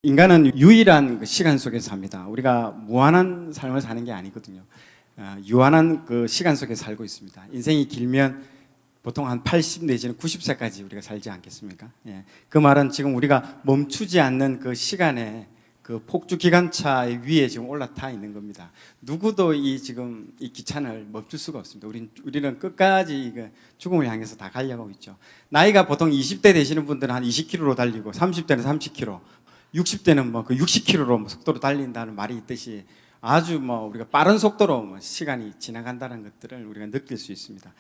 인간은 유일한 그 시간 속에서 삽니다. 우리가 무한한 삶을 사는 게 아니거든요. 유한한 그 시간 속에 살고 있습니다. 인생이 길면 보통 한 80 내지는 90세까지 우리가 살지 않겠습니까? 예. 그 말은 지금 우리가 멈추지 않는 그 시간에 그 폭주 기관차 위에 지금 올라타 있는 겁니다. 누구도 지금 이 기차를 멈출 수가 없습니다. 우리는 끝까지 죽음을 향해서 다 가려고 있죠. 나이가 보통 20대 되시는 분들은 한 20km로 달리고 30대는 30km, 60대는 뭐 그 60km로 속도로 달린다는 말이 있듯이 아주 우리가 빠른 속도로 시간이 지나간다는 것들을 우리가 느낄 수 있습니다.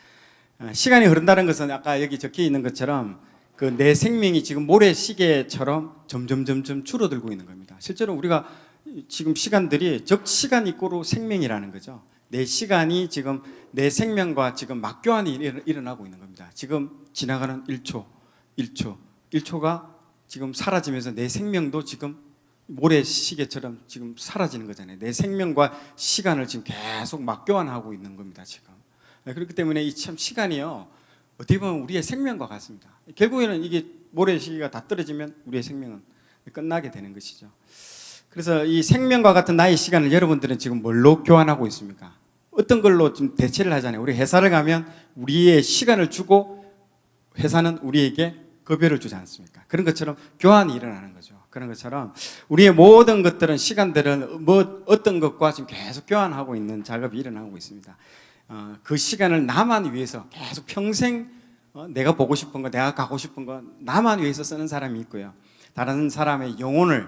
시간이 흐른다는 것은 아까 여기 적혀 있는 것처럼 그 내 생명이 지금 모래시계처럼 점점 줄어들고 있는 겁니다. 실제로 우리가 지금 시간들이 적시간 이꼬로 생명이라는 거죠. 내 시간이 지금 내 생명과 지금 맞교환이 일어나고 있는 겁니다. 지금 지나가는 1초가 지금 사라지면서 내 생명도 지금 모래시계처럼 지금 사라지는 거잖아요. 내 생명과 시간을 지금 계속 맞교환하고 있는 겁니다. 지금. 그렇기 때문에 이 참 시간이요, 어떻게 보면 우리의 생명과 같습니다. 결국에는 이게 모래시계가 다 떨어지면 우리의 생명은 끝나게 되는 것이죠. 그래서 이 생명과 같은 나의 시간을 여러분들은 지금 뭘로 교환하고 있습니까? 어떤 걸로 좀 대체를 하잖아요. 우리 회사를 가면 우리의 시간을 주고 회사는 우리에게 급여를 주지 않습니까? 그런 것처럼 교환이 일어나는 거죠. 그런 것처럼 우리의 모든 것들은, 시간들은 어떤 것과 지금 계속 교환하고 있는 작업이 일어나고 있습니다. 그 시간을 나만 위해서 계속 평생 내가 보고 싶은 거, 내가 가고 싶은 거 나만 위해서 쓰는 사람이 있고요. 다른 사람의 영혼을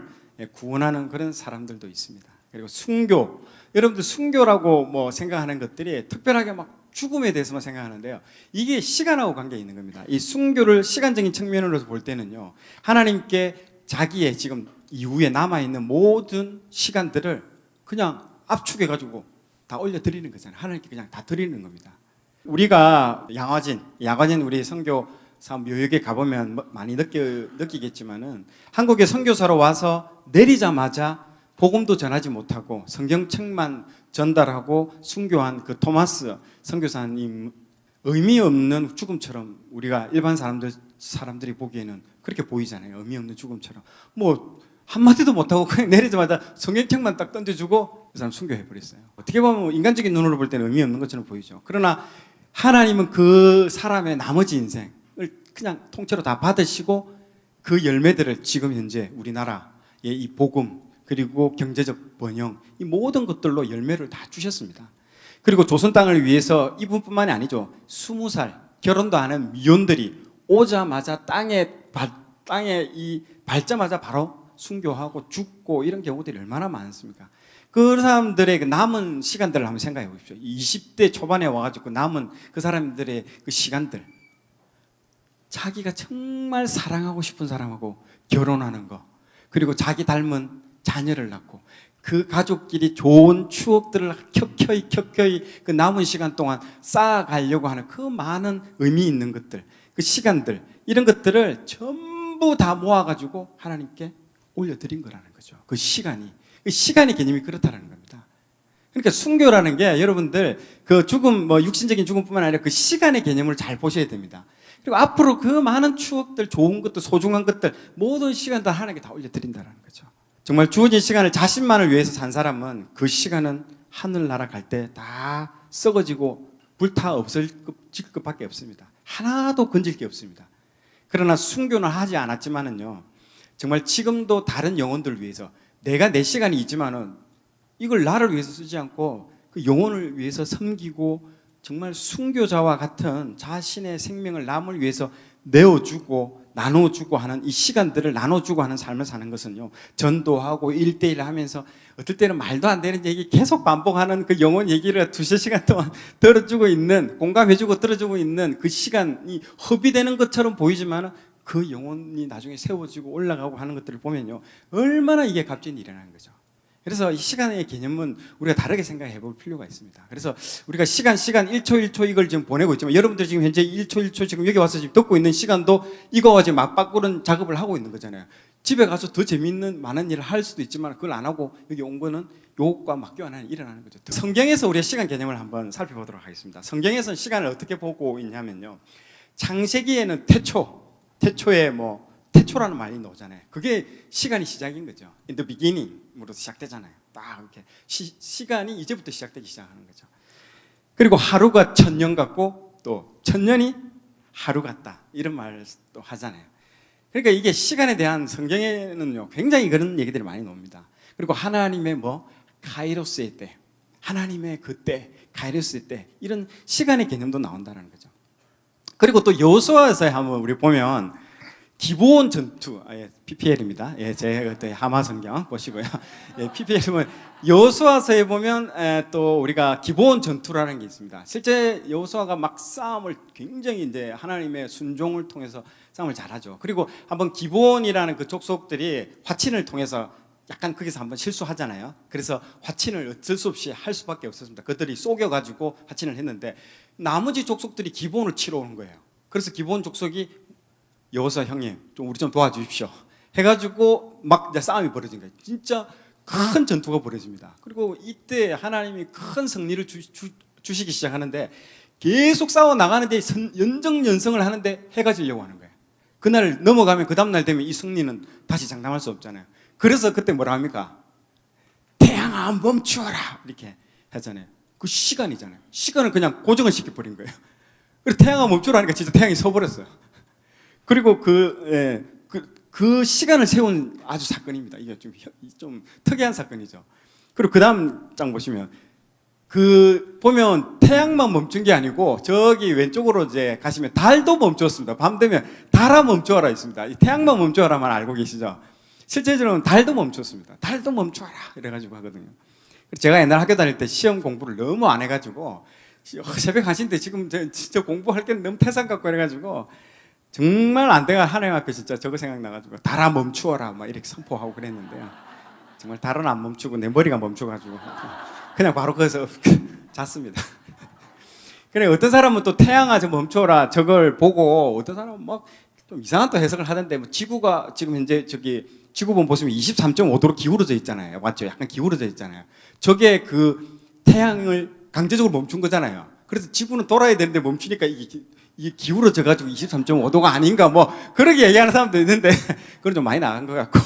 구원하는 그런 사람들도 있습니다. 그리고 순교, 여러분들 순교라고 생각하는 것들이 특별하게 죽음에 대해서만 생각하는데요. 이게 시간하고 관계 있는 겁니다. 이 순교를 시간적인 측면으로서 볼 때는요, 하나님께 자기의 지금 이후에 남아있는 모든 시간들을 그냥 압축해가지고 다 올려드리는 거잖아요. 하나님께 그냥 다 드리는 겁니다. 우리가 야관진 우리 선교 사업 묘역에 가보면 많이 느끼겠지만은, 한국에 선교사로 와서 내리자마자 복음도 전하지 못하고 성경책만 전달하고 순교한 그 토마스 선교사님, 의미 없는 죽음처럼 우리가 일반 사람들이 보기에는 그렇게 보이잖아요. 의미 없는 죽음처럼. 한마디도 못하고 그냥 내리자마자 성경책만 딱 던져주고 그 사람 순교해버렸어요. 어떻게 보면 인간적인 눈으로 볼 때는 의미 없는 것처럼 보이죠. 그러나 하나님은 그 사람의 나머지 인생을 그냥 통째로 다 받으시고 그 열매들을 지금 현재 우리나라의 이 복음, 그리고 경제적 번영, 이 모든 것들로 열매를 다 주셨습니다. 그리고 조선 땅을 위해서 이분뿐만이 아니죠. 20살 결혼도 안 한 미혼들이 오자마자 땅에 밟자마자 바로 순교하고 죽고 이런 경우들이 얼마나 많습니까? 그 사람들의 그 남은 시간들을 한번 생각해 보십시오. 20대 초반에 와가지고 남은 그 사람들의 그 시간들, 자기가 정말 사랑하고 싶은 사람하고 결혼하는 거, 그리고 자기 닮은 자녀를 낳고 그 가족끼리 좋은 추억들을 켜켜이 그 남은 시간 동안 쌓아가려고 하는 그 많은 의미 있는 것들, 그 시간들, 이런 것들을 전부 다 모아가지고 하나님께 올려드린 거라는 거죠. 그 시간의 개념이 그렇다는 겁니다. 그러니까 순교라는 게 여러분들 그 죽음, 육신적인 죽음뿐만 아니라 그 시간의 개념을 잘 보셔야 됩니다. 그리고 앞으로 그 많은 추억들, 좋은 것들, 소중한 것들, 모든 시간들 하나님께 다 올려드린다는 거죠. 정말 주어진 시간을 자신만을 위해서 산 사람은 그 시간은 하늘나라 갈 때 다 썩어지고 불타 없어질 것밖에 없습니다. 하나도 건질 게 없습니다. 그러나 순교는 하지 않았지만은요, 정말 지금도 다른 영혼들을 위해서, 내가 내 시간이 있지만은 이걸 나를 위해서 쓰지 않고 그 영혼을 위해서 섬기고, 정말 순교자와 같은 자신의 생명을 남을 위해서 내어주고 나눠주고 하는 이 시간들을 나눠주고 하는 삶을 사는 것은요, 전도하고 1대1 하면서 어떨 때는 말도 안 되는 얘기 계속 반복하는 그 영혼 얘기를 2-3시간 동안 들어주고 있는, 공감해주고 들어주고 있는 그 시간이 허비되는 것처럼 보이지만 그 영혼이 나중에 세워지고 올라가고 하는 것들을 보면요, 얼마나 이게 값진 일이라는 거죠. 그래서 이 시간의 개념은 우리가 다르게 생각해 볼 필요가 있습니다. 그래서 우리가 시간 1초 이걸 지금 보내고 있지만, 여러분들 지금 현재 1초 지금 여기 와서 지금 듣고 있는 시간도 이거와 지금 맞바꾸는 작업을 하고 있는 거잖아요. 집에 가서 더 재미있는 많은 일을 할 수도 있지만 그걸 안 하고 여기 온 거는 요것과 맞교환이 일어나는 거죠. 성경에서 우리의 시간 개념을 한번 살펴보도록 하겠습니다. 성경에서는 시간을 어떻게 보고 있냐면요, 창세기에는 태초에 태초라는 말이 나오잖아요. 그게 시간이 시작인 거죠. In the beginning으로 시작되잖아요. 딱 이렇게 시간이 이제부터 시작되기 시작하는 거죠. 그리고 하루가 천년 같고 또 천년이 하루 같다 이런 말도 하잖아요. 그러니까 이게 시간에 대한 성경에는요 굉장히 그런 얘기들이 많이 나옵니다. 그리고 하나님의 카이로스의 때, 하나님의 그때, 카이로스의 때 이런 시간의 개념도 나온다는 거죠. 그리고 또 여호수아에서 한번 우리 보면 기브온 전투, PPL입니다. 제 그때 하마 성경 보시고요. PPL은 여호수아서에 보면 또 우리가 기브온 전투라는 게 있습니다. 실제 여호수아가 막 싸움을 굉장히 이제 하나님의 순종을 통해서 싸움을 잘하죠. 그리고 한번 기브온이라는 그 족속들이 화친을 통해서 약간 거기서 한번 실수하잖아요. 그래서 화친을 어쩔 수 없이 할 수밖에 없었습니다. 그들이 속여가지고 화친을 했는데 나머지 족속들이 기브온을 치러 오는 거예요. 그래서 기브온 족속이 여호수아 형님 좀 우리 좀 도와주십시오 해가지고 막 이제 싸움이 벌어진 거예요. 진짜 큰 전투가 벌어집니다. 그리고 이때 하나님이 큰 승리를 주시기 시작하는데 계속 싸워 나가는데 연정연승을 하는데 해가 지려고 하는 거예요. 그날 넘어가면 그 다음날 되면 이 승리는 다시 장담할 수 없잖아요. 그래서 그때 뭐라 합니까? 태양아 멈추어라 이렇게 하잖아요. 그 시간이잖아요. 시간을 그냥 고정을 시켜버린 거예요. 그래서 태양아 멈추라니까 진짜 태양이 서버렸어요. 그리고 그 시간을 세운 아주 사건입니다. 이게 좀 특이한 사건이죠. 그리고 그 다음 장 보시면 보면 태양만 멈춘 게 아니고 저기 왼쪽으로 이제 가시면 달도 멈추었습니다. 밤 되면 달아 멈추어라 있습니다. 이 태양만 멈추어라만 알고 계시죠? 실제적으로는 달도 멈췄습니다. 달도 멈추어라 이래가지고 하거든요. 제가 옛날 학교 다닐 때 시험 공부를 너무 안 해가지고 새벽 1시인데 지금 진짜 공부할 게 너무 태산 같고 그래가지고 정말 안 돼가 하나님 앞에 진짜 저거 생각나가지고 달아 멈추어라 막 이렇게 선포하고 그랬는데요. 정말 달은 안 멈추고 내 머리가 멈춰가지고 그냥 바로 거기서 잤습니다. 그래 어떤 사람은 또 태양아 좀 멈춰라 저걸 보고 어떤 사람은 막 좀 이상한 또 해석을 하던데 지구가 지금 현재 저기 지구본 보시면 23.5도로 기울어져 있잖아요. 맞죠? 약간 기울어져 있잖아요. 저게 그 태양을 강제적으로 멈춘 거잖아요. 그래서 지구는 돌아야 되는데 멈추니까 이게 기울어져가지고 23.5도가 아닌가 뭐 그렇게 얘기하는 사람도 있는데 그건 좀 많이 나간 것 같고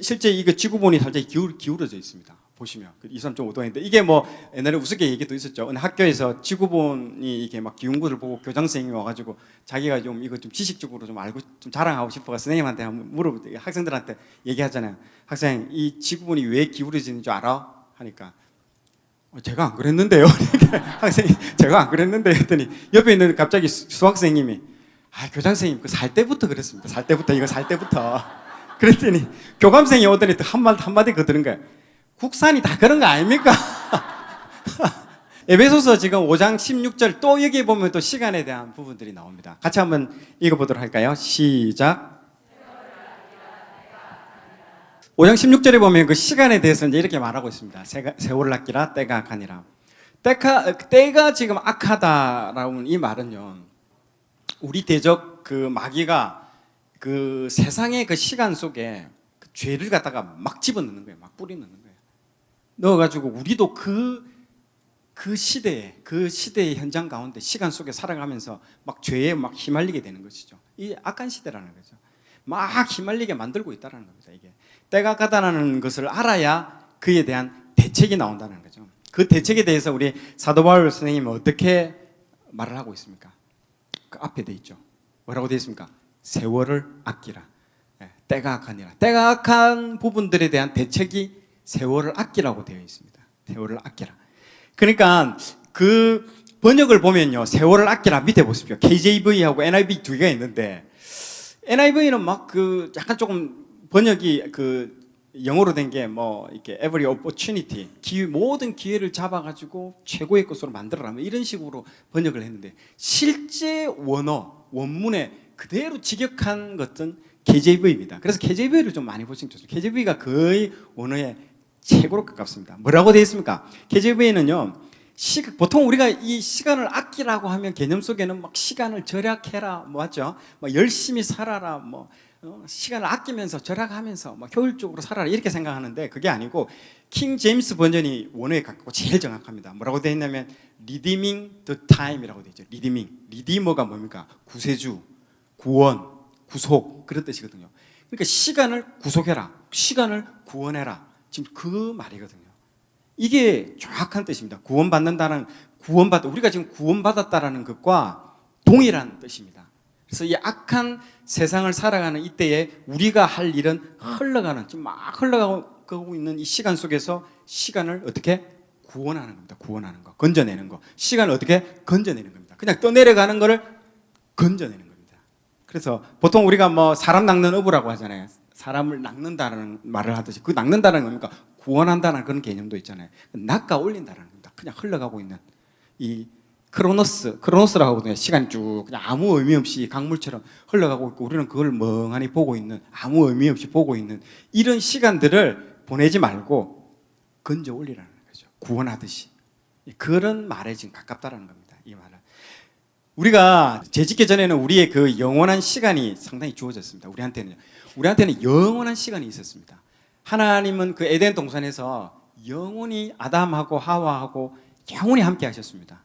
실제 이거 지구본이 살짝 기울어져 있습니다. 보시면 23.5도인데 이게 뭐 옛날에 우스갯 얘기도 있었죠. 어느 학교에서 지구본이 이게 막 기운 것을 보고 교장 선생님이 와가지고 자기가 좀 이거 좀 지식적으로 좀 알고 좀 자랑하고 싶어가 선생님한테 한번 물어보고 학생들한테 얘기하잖아요. 학생 이 지구본이 왜 기울어지는 줄 알아? 하니까 제가 안 그랬는데요. 학생이 제가 안 그랬는데 했더니 옆에 있는 갑자기 수학생님이 교장 선생님 그 살 때부터 그랬습니다. 살 때부터 이거 살 때부터 그랬더니 교감생이 오더니 또 한마디 그러는 거예요. 국산이 다 그런 거 아닙니까? 에베소서 지금 5장 16절 또 여기 보면 또 시간에 대한 부분들이 나옵니다. 같이 한번 읽어보도록 할까요? 시작. 5장 16절에 보면 그 시간에 대해서 이제 이렇게 말하고 있습니다. 세월을 아끼라 때가 악하니라. 때가 지금 악하다라는 이 말은요, 우리 대적 그 마귀가 그 세상의 그 시간 속에 그 죄를 갖다가 막 집어넣는 거예요. 막 뿌리넣는 거예요. 넣어가지고 우리도 그 시대의 현장 가운데 시간 속에 살아가면서 막 죄에 막 휘말리게 되는 것이죠. 이 악한 시대라는 거죠. 막 휘말리게 만들고 있다는 겁니다. 이게 때가 악하다는 것을 알아야 그에 대한 대책이 나온다는 거죠. 그 대책에 대해서 우리 사도 바울 선생님은 어떻게 말을 하고 있습니까? 그 앞에 돼 있죠. 뭐라고 돼 있습니까? 세월을 아끼라. 때가 악하니라. 때가 악한 부분들에 대한 대책이 세월을 아끼라고 되어 있습니다. 세월을 아끼라. 그러니까 그 번역을 보면요, 세월을 아끼라 밑에 보십시오. KJV하고 NIV 두 개가 있는데 NIV는 막 그 약간 조금 번역이 그 영어로 된 게 뭐 이렇게 every opportunity 모든 기회를 잡아가지고 최고의 것으로 만들어라 뭐 이런 식으로 번역을 했는데 실제 원문에 그대로 직역한 것은 KJV입니다. 그래서 KJV를 좀 많이 보시면 좋습니다. KJV가 거의 원어에 최고로 가깝습니다. 뭐라고 되어 있습니까? KJV는요, 보통 우리가 이 시간을 아끼라고 하면 개념 속에는 막 시간을 절약해라, 뭐 맞죠? 막 열심히 살아라, 뭐 시간을 아끼면서 절약하면서 막 효율적으로 살아라 이렇게 생각하는데 그게 아니고 킹 제임스 버전이 원어에 가깝고 제일 정확합니다. 뭐라고 되어 있냐면 redeeming the time이라고 되어 있죠. 리디머가 뭡니까? 구세주, 구원, 구속 그런 뜻이거든요. 그러니까 시간을 구속해라, 시간을 구원해라, 지금 그 말이거든요. 이게 정확한 뜻입니다. 우리가 지금 구원받았다라는 것과 동일한 뜻입니다. 그래서 이 악한 세상을 살아가는 이때에 우리가 할 일은 지금 막 흘러가고 있는 이 시간 속에서 시간을 어떻게 구원하는 겁니다. 구원하는 거, 건져내는 거. 시간을 어떻게 건져내는 겁니다. 그냥 떠내려가는 거를 건져내는 겁니다. 그래서 보통 우리가 뭐 사람 낚는 어부라고 하잖아요. 사람을 낚는다는 말을 하듯이, 그 낚는다는 겁니까? 구원한다는 그런 개념도 있잖아요. 낚아 올린다는 겁니다. 그냥 흘러가고 있는 이 크로노스라고 하거든요. 시간이 쭉 그냥 아무 의미 없이 강물처럼 흘러가고 있고, 우리는 그걸 멍하니 보고 있는, 아무 의미 없이 보고 있는 이런 시간들을 보내지 말고 건져 올리라는 거죠. 구원하듯이. 그런 말에 지금 가깝다라는 겁니다. 이 말은. 우리가 재짓기 전에는 우리의 그 영원한 시간이 상당히 주어졌습니다. 우리한테는 영원한 시간이 있었습니다. 하나님은 그 에덴 동산에서 영원히 아담하고 하와하고 영원히 함께 하셨습니다.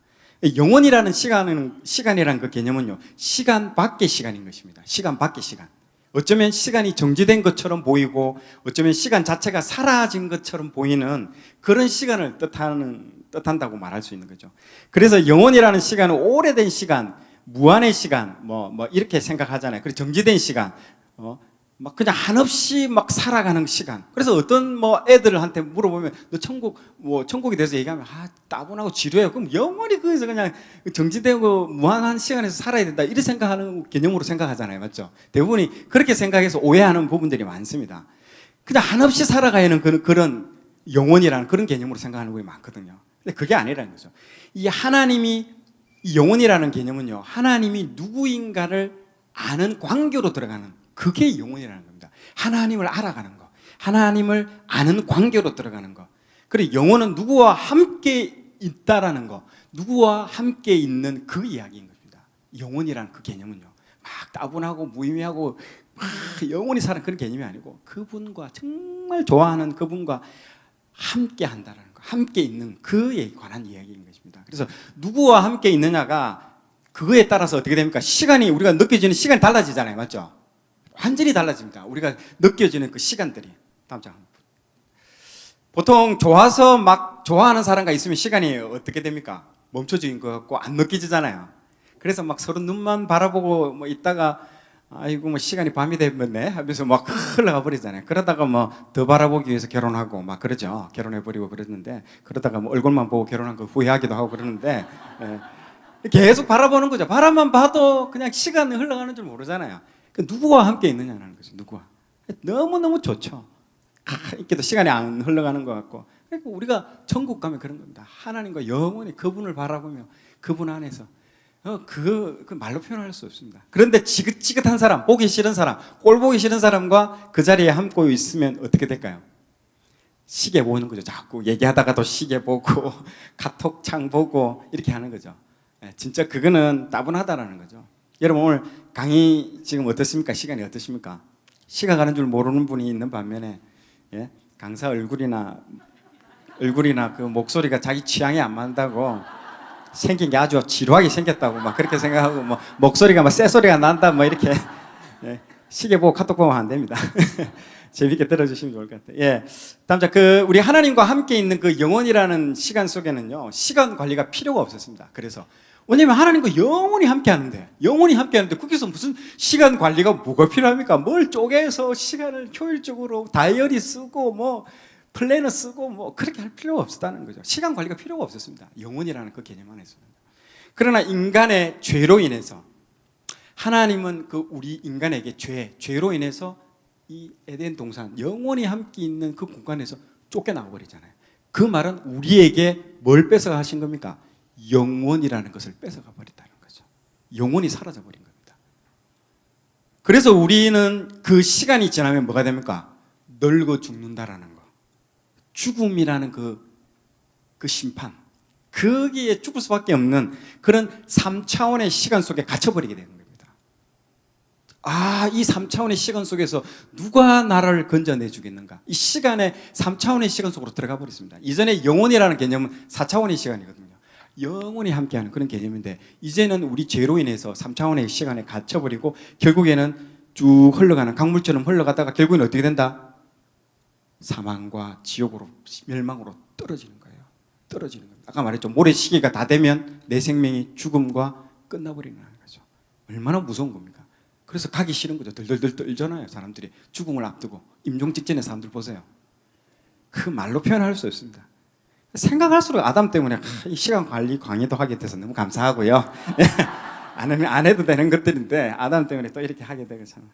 영원이라는 시간이라는 그 개념은요, 시간 밖의 시간인 것입니다. 시간 밖의 시간. 어쩌면 시간이 정지된 것처럼 보이고, 어쩌면 시간 자체가 사라진 것처럼 보이는 그런 시간을 뜻한다고 말할 수 있는 거죠. 그래서 영원이라는 시간은 오래된 시간, 무한의 시간, 이렇게 생각하잖아요. 그리고 정지된 시간, 막 그냥 한없이 막 살아가는 시간. 그래서 어떤 애들한테 물어보면, 너 천국에 대해서 얘기하면, 따분하고 지루해요. 그럼 영원히 거기서 그냥 정지되고 무한한 시간에서 살아야 된다, 이렇게 생각하는 개념으로 생각하잖아요. 맞죠? 대부분이 그렇게 생각해서 오해하는 부분들이 많습니다. 그냥 한없이 살아가야 하는 그런 영원이라는 그런 개념으로 생각하는 분이 많거든요. 근데 그게 아니라는 거죠. 이 영원이라는 개념은요, 하나님이 누구인가를 아는 관계로 들어가는, 그게 영혼이라는 겁니다. 하나님을 알아가는 거, 하나님을 아는 관계로 들어가는 거. 그리고 영혼은 누구와 함께 있다라는 거, 누구와 함께 있는 그 이야기인 겁니다. 영혼이라는 그 개념은요, 막 따분하고 무의미하고 막 영원히 사는 그런 개념이 아니고, 그분과 정말 좋아하는 그분과 함께 한다라는 거, 함께 있는 그에 관한 이야기인 것입니다. 그래서 누구와 함께 있느냐가 그거에 따라서 어떻게 됩니까? 우리가 느껴지는 시간이 달라지잖아요. 맞죠? 완전히 달라집니다. 우리가 느껴지는 그 시간들이. 다음 장. 보통 좋아서 막 좋아하는 사람과 있으면 시간이 어떻게 됩니까? 멈춰진 것 같고 안 느껴지잖아요. 그래서 막 서로 눈만 바라보고 있다가, 아이고 시간이 밤이 되었네 하면서 막 흘러가 버리잖아요. 그러다가 더 바라보기 위해서 결혼하고 막 그러죠. 결혼해버리고 그랬는데, 그러다가 얼굴만 보고 결혼한 거 후회하기도 하고 그러는데, 계속 바라보는 거죠. 바라만 봐도 그냥 시간이 흘러가는 줄 모르잖아요. 누구와 함께 있느냐는 거죠. 누구와. 너무너무 좋죠. 이렇게도 시간이 안 흘러가는 것 같고. 그러니까 우리가 천국 가면 그런 겁니다. 하나님과 영원히 그분을 바라보며 그분 안에서 그 말로 표현할 수 없습니다. 그런데 지긋지긋한 사람, 보기 싫은 사람, 꼴 보기 싫은 사람과 그 자리에 함께 있으면 어떻게 될까요? 시계 보는 거죠. 자꾸 얘기하다가도 시계 보고 카톡창 보고 이렇게 하는 거죠. 진짜 그거는 따분하다라는 거죠. 여러분 오늘 강의 지금 어떻습니까? 시간이 어떠십니까? 시가 가는 줄 모르는 분이 있는 반면에, 강사 얼굴이나 그 목소리가 자기 취향에 안 맞는다고, 생긴 게 아주 지루하게 생겼다고 막 그렇게 생각하고, 목소리가 쎄소리가 난다 이렇게, 시계 보고 카톡 보면 안 됩니다. 재밌게 들어주시면 좋을 것 같아요. 다음 자, 우리 하나님과 함께 있는 그 영원이라는 시간 속에는요, 시간 관리가 필요가 없었습니다. 그래서 왜냐면 하나님과 영원히 함께 하는데 거기서 무슨 시간 관리가 뭐가 필요합니까? 뭘 쪼개서 시간을 효율적으로 다이어리 쓰고 플래너 쓰고 그렇게 할 필요가 없었다는 거죠. 시간 관리가 필요가 없었습니다. 영원이라는 그 개념 안에서는. 그러나 인간의 죄로 인해서 하나님은 우리 인간에게 죄로 인해서 이 에덴 동산, 영원히 함께 있는 그 공간에서 쫓겨나가 버리잖아요. 그 말은 우리에게 뭘 뺏어가 하신 겁니까? 영원이라는 것을 뺏어가 버린다는 거죠. 영원히 사라져 버린 겁니다. 그래서 우리는 그 시간이 지나면 뭐가 됩니까? 늙어 죽는다라는 거. 죽음이라는 그 심판. 거기에 죽을 수밖에 없는 그런 3차원의 시간 속에 갇혀버리게 되는 겁니다. 이 3차원의 시간 속에서 누가 나를 건져내 주겠는가? 이 시간의 3차원의 시간 속으로 들어가 버렸습니다. 이전에 영원이라는 개념은 4차원의 시간이거든요. 영원히 함께하는 그런 개념인데, 이제는 우리 죄로 인해서 3차원의 시간에 갇혀버리고 결국에는 쭉 흘러가는 강물처럼 흘러가다가 결국엔 어떻게 된다? 사망과 지옥으로, 멸망으로 떨어지는 거예요. 떨어지는 겁니다. 아까 말했죠. 모래시계가 다 되면 내 생명이 죽음과 끝나버리는 거죠. 얼마나 무서운 겁니까? 그래서 가기 싫은 거죠. 덜덜덜 떨잖아요. 사람들이 죽음을 앞두고. 임종 직전에 사람들 보세요. 그 말로 표현할 수 없습니다. 생각할수록 아담 때문에 이 시간 관리 강의도 하게 돼서 너무 감사하고요. 안 해도 되는 것들인데 아담 때문에 또 이렇게 하게 되고 참